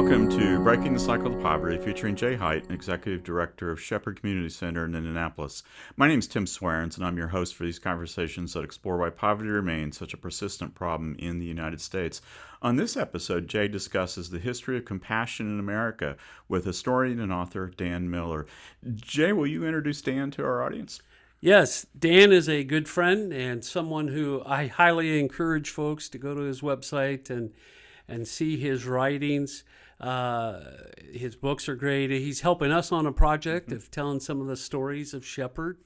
Welcome to Breaking the Cycle of Poverty, featuring Jay Height, Executive Director of Shepherd Community Center in Indianapolis. My name is Tim Swearens, and I'm your host for these conversations that explore why poverty remains such a persistent problem in the United States. On this episode, Jay discusses the history of compassion in America with historian and author Dan Miller. Jay, will you introduce Dan to our audience? Yes, Dan is a good friend and someone who I highly encourage folks to go to his website and see his writings. His books are great. He's helping us on a project of telling some of the stories of Shepherd.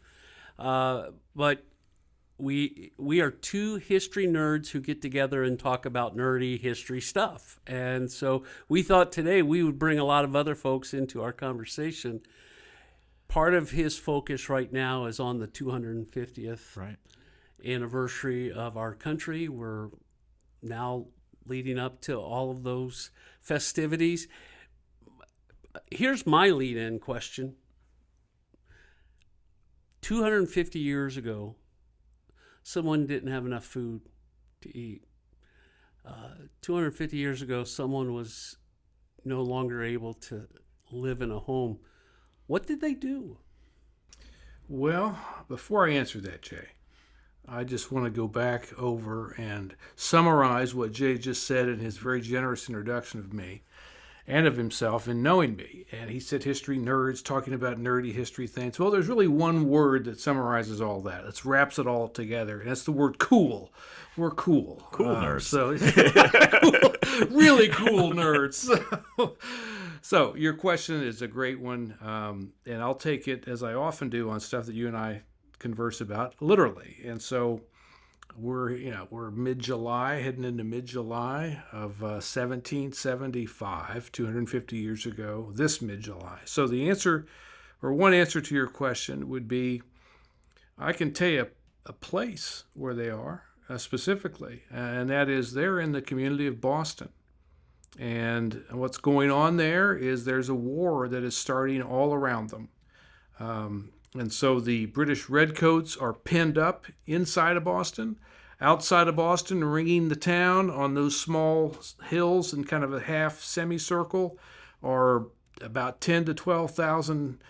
But we are two history nerds who get together and talk about nerdy history stuff. And so we thought today we would bring a lot of other folks into our conversation. Part of his focus right now is on the 250th anniversary of our country. We're now leading up to all of those festivities. Here's my lead-in question. 250 years ago, someone didn't have enough food to eat. 250 years ago, someone was no longer able to live in a home. What did they do? Well, before I answer that, Jay, I just want to go back over and summarize what Jay just said in his very generous introduction of me and of himself in knowing me. And he said history nerds, talking about nerdy history things. Well, there's really one word that summarizes all that. It wraps it all together, and it's the word cool. We're cool. Cool nerds. Cool, really cool nerds. So your question is a great one, and I'll take it, as I often do on stuff that you and I converse about, literally. And so we're mid-July, heading into mid-July of 1775, 250 years ago, this mid-July. So the answer, or one answer to your question would be, I can tell you a place where they are specifically, and that is they're in the community of Boston. And what's going on there is there's a war that is starting all around them. And so the British Redcoats are pinned up inside of Boston, outside of Boston, ringing the town on those small hills in kind of a half semicircle, are about 10 to 12,000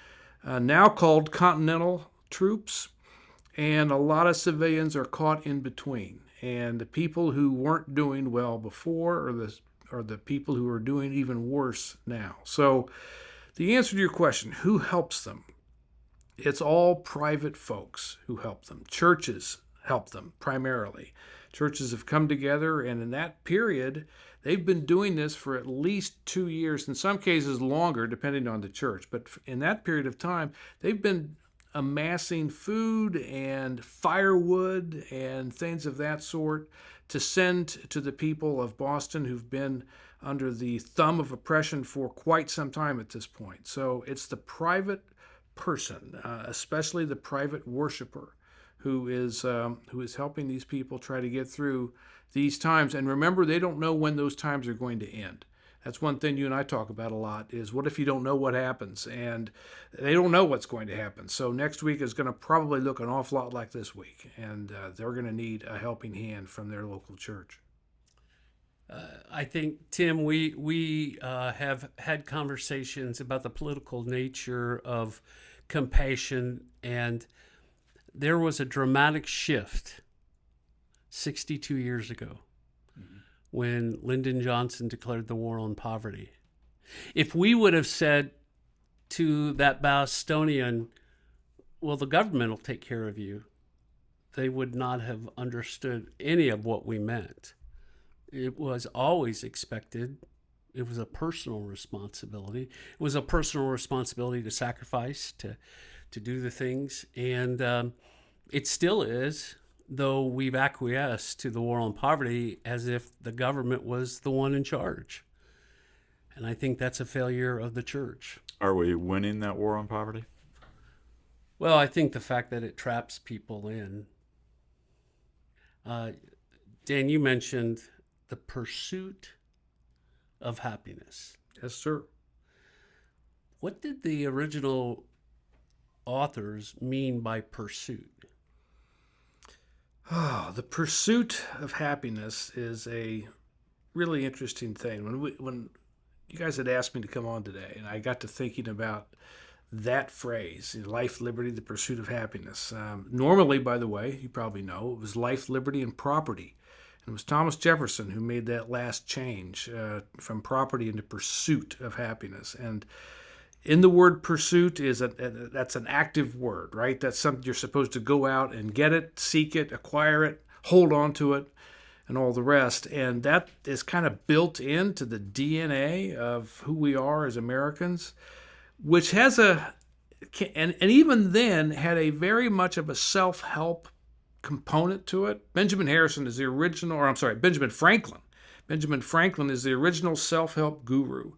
now called Continental troops. And a lot of civilians are caught in between. And the people who weren't doing well before are the people who are doing even worse now. So the answer to your question, who helps them? It's all private folks who help them. Churches help them primarily. Churches have come together, and in that period, they've been doing this for at least 2 years, in some cases longer, depending on the church. But in that period of time, they've been amassing food and firewood and things of that sort to send to the people of Boston who've been under the thumb of oppression for quite some time at this point. So it's the private person, especially the private worshiper, who is helping these people try to get through these times. And remember, they don't know when those times are going to end. That's one thing you and I talk about a lot, is what if you don't know what happens? And they don't know what's going to happen. So next week is going to probably look an awful lot like this week, and they're going to need a helping hand from their local church. I think, Tim, we have had conversations about the political nature of compassion, and there was a dramatic shift 62 years ago when Lyndon Johnson declared the war on poverty. If we would have said to that Bostonian, well, the government will take care of you, they would not have understood any of what we meant. It was always expected. It was a personal responsibility. It was a personal responsibility to sacrifice, to do the things. And it still is, though we've acquiesced to the war on poverty as if the government was the one in charge. And I think that's a failure of the church. Are we winning that war on poverty? Well, I think the fact that it traps people in. Dan, you mentioned the pursuit of happiness. Yes, sir. What did the original authors mean by pursuit? Oh, the pursuit of happiness is a really interesting thing. When you guys had asked me to come on today, and I got to thinking about that phrase, life, liberty, the pursuit of happiness. Normally, by the way, you probably know, it was life, liberty, and property. And it was Thomas Jefferson who made that last change from property into pursuit of happiness. And in the word pursuit that's an active word, right? That's something you're supposed to go out and get it, seek it, acquire it, hold on to it, and all the rest. And that is kind of built into the DNA of who we are as Americans, which has and even then had a very much of a self-help component to it. Benjamin Franklin. Benjamin Franklin is the original self-help guru,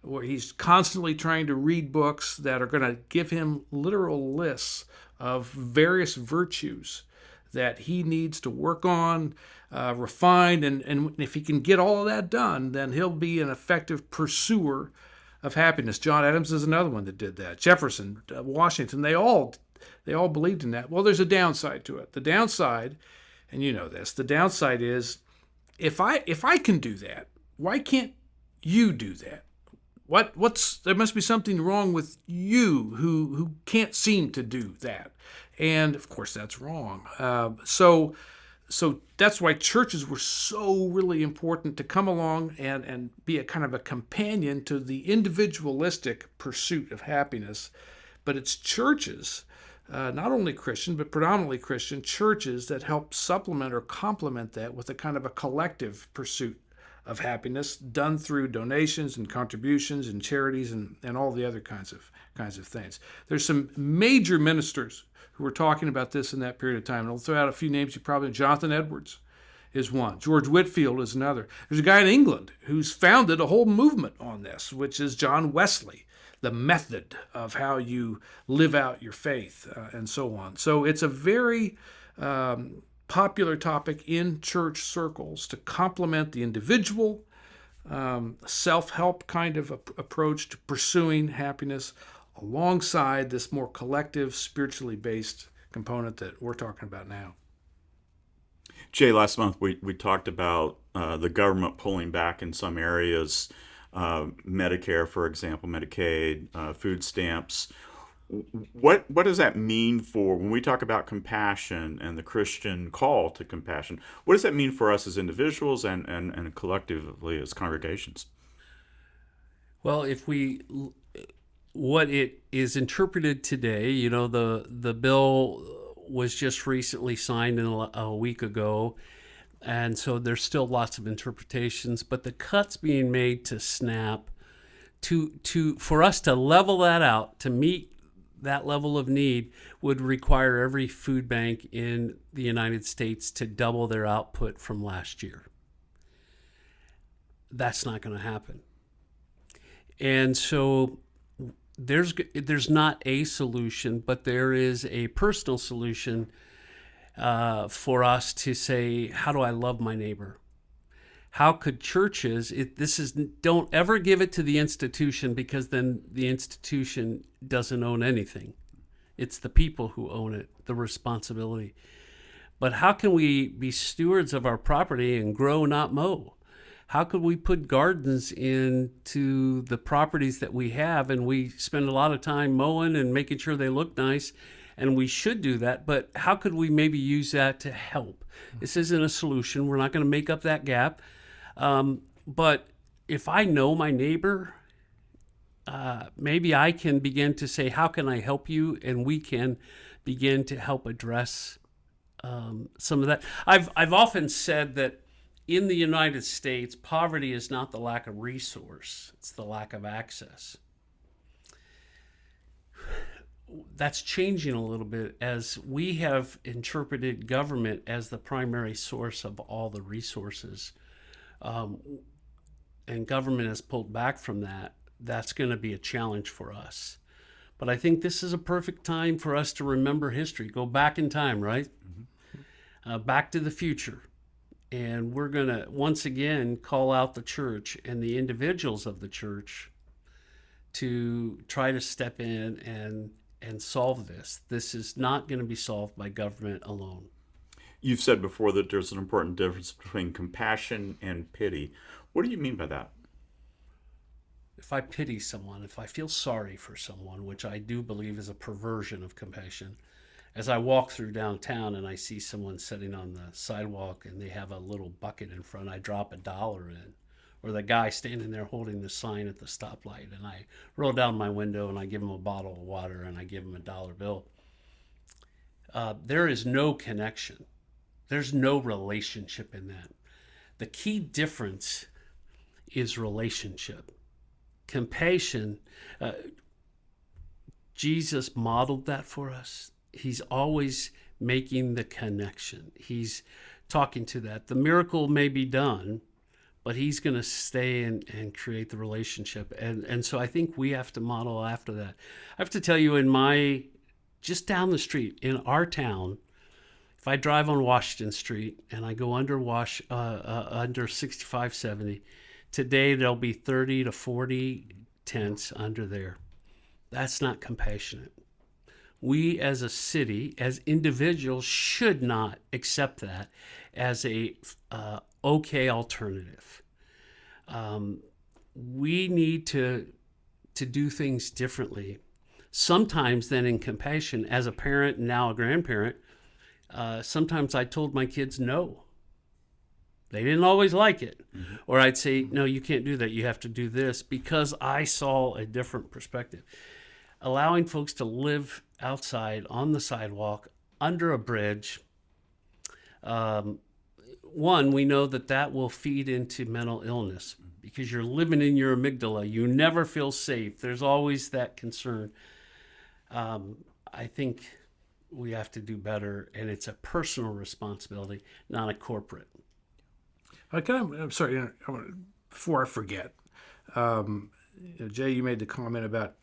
where he's constantly trying to read books that are going to give him literal lists of various virtues that he needs to work on, refine, and if he can get all of that done, then he'll be an effective pursuer of happiness. John Adams is another one that did that. Jefferson, Washington, they all believed in that. Well, there's a downside to it. The downside, and you know this, the downside is if I can do that, why can't you do that? There must be something wrong with you who can't seem to do that. And of course that's wrong. So that's why churches were so really important to come along and be a kind of a companion to the individualistic pursuit of happiness. But it's churches, not only Christian, but predominantly Christian churches, that help supplement or complement that with a kind of a collective pursuit of happiness done through donations and contributions and charities and all the other kinds of things. There's some major ministers who were talking about this in that period of time. And I'll throw out a few names. Jonathan Edwards is one. George Whitefield is another. There's a guy in England who's founded a whole movement on this, which is John Wesley, the method of how you live out your faith and so on. So it's a very popular topic in church circles to complement the individual self-help kind of approach to pursuing happiness alongside this more collective, spiritually based component that we're talking about now. Jay, last month we talked about the government pulling back in some areas, Medicare, for example, Medicaid, food stamps. What does that mean for, when we talk about compassion and the Christian call to compassion, what does that mean for us as individuals and collectively as congregations? Well, what it is interpreted today, you know, the bill was just recently signed a week ago, and so there's still lots of interpretations, but the cuts being made to SNAP for us to level that out, to meet that level of need, would require every food bank in the United States to double their output from last year. That's not going to happen. And so there's not a solution, but there is a personal solution for us to say, how do I love my neighbor? How could churches, don't ever give it to the institution, because then the institution doesn't own anything. It's the people who own it, the responsibility. But how can we be stewards of our property and grow, not mow? How could we put gardens into the properties that we have? And we spend a lot of time mowing and making sure they look nice, and we should do that. But how could we maybe use that to help? This isn't a solution. We're not going to make up that gap. But if I know my neighbor, maybe I can begin to say, how can I help you? And we can begin to help address some of that. I've often said that in the United States, poverty is not the lack of resource, it's the lack of access. That's changing a little bit as we have interpreted government as the primary source of all the resources. And government has pulled back from that. That's going to be a challenge for us. But I think this is a perfect time for us to remember history, go back in time, right? Mm-hmm. Back to the future. And we're going to once again call out the church and the individuals of the church to try to step in and solve this. This is not going to be solved by government alone. You've said before that there's an important difference between compassion and pity. What do you mean by that? if I pity someone, if I feel sorry for someone, which I do believe is a perversion of compassion, as I walk through downtown and I see someone sitting on the sidewalk and they have a little bucket in front, I drop $1 in. Or the guy standing there holding the sign at the stoplight, and I roll down my window and I give him a bottle of water and I give him $1 bill. There is no connection. There's no relationship in that. The key difference is relationship. Compassion, Jesus modeled that for us. He's always making the connection. He's talking to that. The miracle may be done, but he's going to stay and create the relationship. And so I think we have to model after that. I have to tell you, just down the street in our town, if I drive on Washington Street and I go under 6570, today there'll be 30 to 40 tents under there. That's not compassionate. We as a city, as individuals, should not accept that as a okay alternative. We need to do things differently. Sometimes then in compassion, as a parent and now a grandparent, sometimes I told my kids no. They didn't always like it. Mm-hmm. Or I'd say, no, you can't do that. You have to do this, because I saw a different perspective. Allowing folks to live outside on the sidewalk, under a bridge, one, we know that will feed into mental illness because you're living in your amygdala. You never feel safe. There's always that concern. I think we have to do better, and it's a personal responsibility, not a corporate. I'm sorry, before I forget, Jay, you made the comment about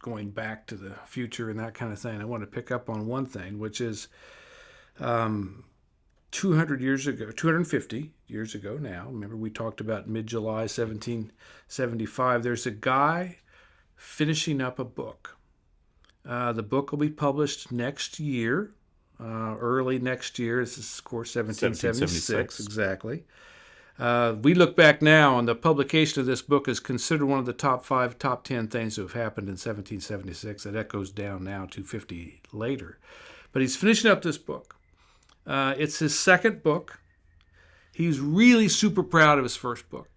going back to the future and that kind of thing. I want to pick up on one thing, which is 250 years ago now. Remember, we talked about mid-July 1775. There's a guy finishing up a book. The book will be published next year, early next year. This is, of course, 1776. Exactly. We look back now, and the publication of this book is considered one of the top 5, top 10 things that have happened in 1776. That echoes down now 250 later. But he's finishing up this book. It's his second book. He's really super proud of his first book.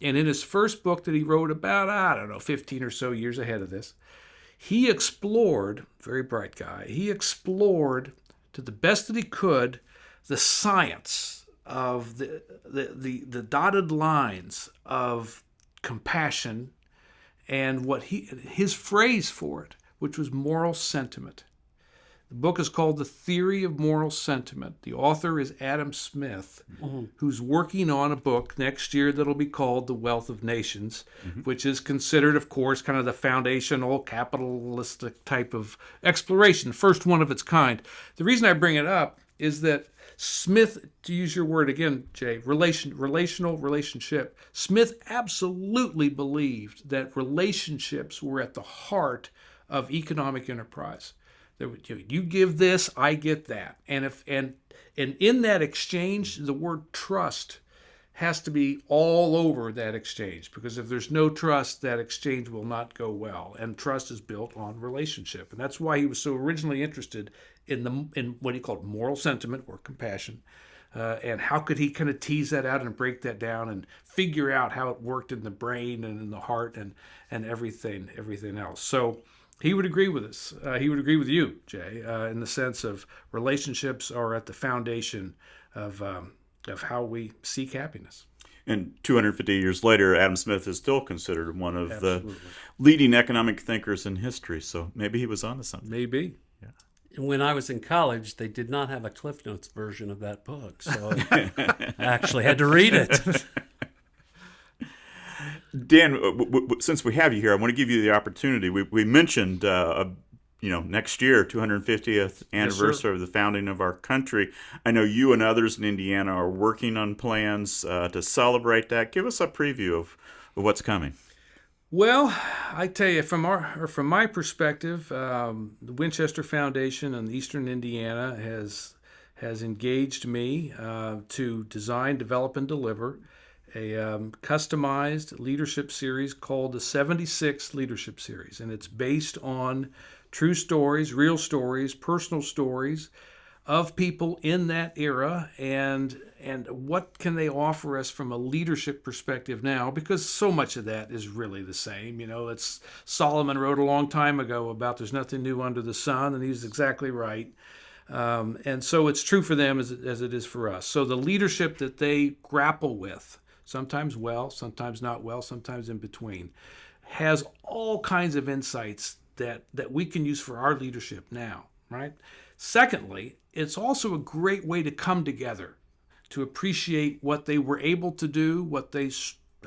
And in his first book that he wrote about, 15 or so years ahead of this, he explored, very bright guy, he explored to the best that he could the science of the dotted lines of compassion and what his phrase for it, which was moral sentiment. The book is called The Theory of Moral Sentiment. The author is Adam Smith, who's working on a book next year that'll be called The Wealth of Nations, which is considered, of course, kind of the foundational capitalistic type of exploration, first one of its kind. The reason I bring it up is that Smith, to use your word again, Jay, relationship, Smith absolutely believed that relationships were at the heart of economic enterprise. You give this, I get that. And in that exchange, the word trust has to be all over that exchange, because if there's no trust, that exchange will not go well. And trust is built on relationship. And that's why he was so originally interested in what he called moral sentiment or compassion. And how could he kind of tease that out and break that down and figure out how it worked in the brain and in the heart and everything else. So he would agree with us. He would agree with you, Jay, in the sense of relationships are at the foundation of how we seek happiness. And 250 years later, Adam Smith is still considered one of the leading economic thinkers in history. So maybe he was onto something. Maybe. Yeah. And when I was in college, they did not have a Cliff Notes version of that book, so I actually had to read it. Dan, since we have you here, I want to give you the opportunity. We mentioned, next year, 250th anniversary of the founding of our country. I know you and others in Indiana are working on plans to celebrate that. Give us a preview of what's coming. Well, I tell you, from my perspective, the Winchester Foundation in Eastern Indiana has engaged me to design, develop, and deliver customized leadership series called the 76 Leadership Series. And it's based on true stories, real stories, personal stories of people in that era, and what can they offer us from a leadership perspective now, because so much of that is really the same. It's Solomon wrote a long time ago about there's nothing new under the sun, and he's exactly right. And so it's true for them as it is for us. So the leadership that they grapple with, sometimes well, sometimes not well, sometimes in between, has all kinds of insights that we can use for our leadership now, right? Secondly, it's also a great way to come together, to appreciate what they were able to do, what they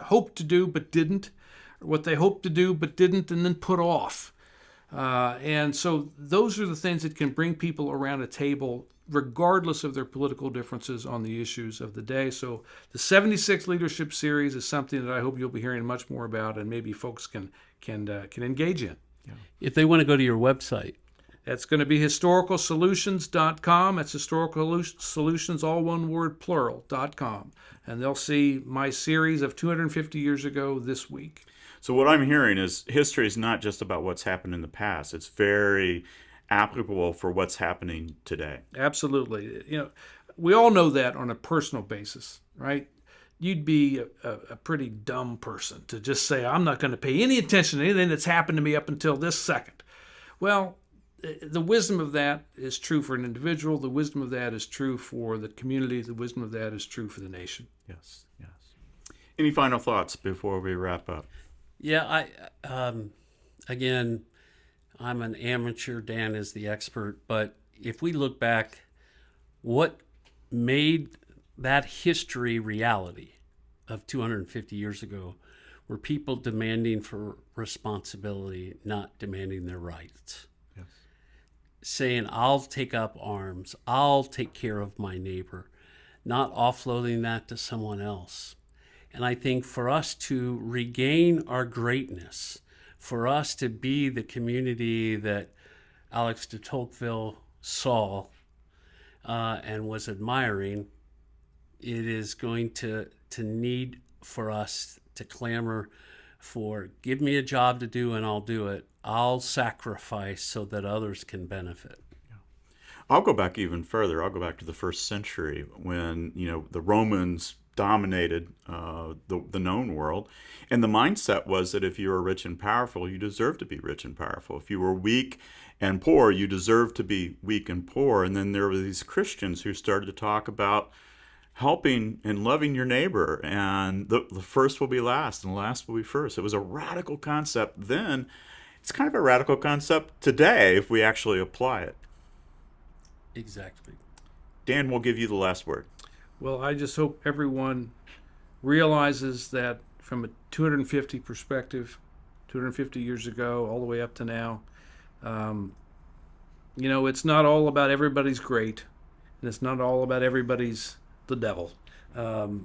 hoped to do but didn't, or what they hoped to do but didn't and then put off. And so those are the things that can bring people around a table regardless of their political differences on the issues of the day. So the 76 Leadership Series is something that I hope you'll be hearing much more about, and maybe folks can engage in. Yeah. If they want to go to your website, that's going to be historicalsolutions.com. That's historical solutions, all one word, plural.com. And they'll see my series of 250 years ago this week. So what I'm hearing is history is not just about what's happened in the past. It's very applicable for what's happening today. Absolutely. We all know that on a personal basis, right? You'd be a pretty dumb person to just say, I'm not going to pay any attention to anything that's happened to me up until this second. Well, the wisdom of that is true for an individual. The wisdom of that is true for the community. The wisdom of that is true for the nation. Yes. Any final thoughts before we wrap up? Yeah, again, I'm an amateur. Dan is the expert. But if we look back, what made that history reality of 250 years ago were people demanding for responsibility, not demanding their rights. Yes. Saying, I'll take up arms, I'll take care of my neighbor, not offloading that to someone else. And I think for us to regain our greatness, for us to be the community that Alex de Tocqueville saw and was admiring, it is going to need for us to clamor for, give me a job to do and I'll do it. I'll sacrifice so that others can benefit. I'll go back even further. I'll go back to the first century when, the Romans dominated the known world. And the mindset was that if you were rich and powerful, you deserved to be rich and powerful. If you were weak and poor, you deserved to be weak and poor. And then there were these Christians who started to talk about helping and loving your neighbor, and the first will be last and the last will be first. It was a radical concept then. It's kind of a radical concept today if we actually apply it. Exactly. Dan, we'll give you the last word. Well, I just hope everyone realizes that from a 250 perspective, 250 years ago, all the way up to now, it's not all about everybody's great, and it's not all about everybody's the devil.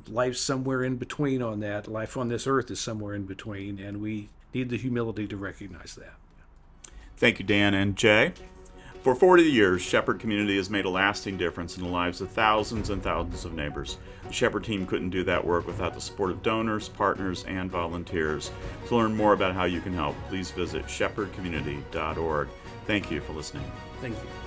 Life's somewhere in between on that. Life on this earth is somewhere in between, and we need the humility to recognize that. Thank you, Dan and Jay. For 40 years, Shepherd Community has made a lasting difference in the lives of thousands and thousands of neighbors. The Shepherd team couldn't do that work without the support of donors, partners, and volunteers. To learn more about how you can help, please visit shepherdcommunity.org. Thank you for listening. Thank you.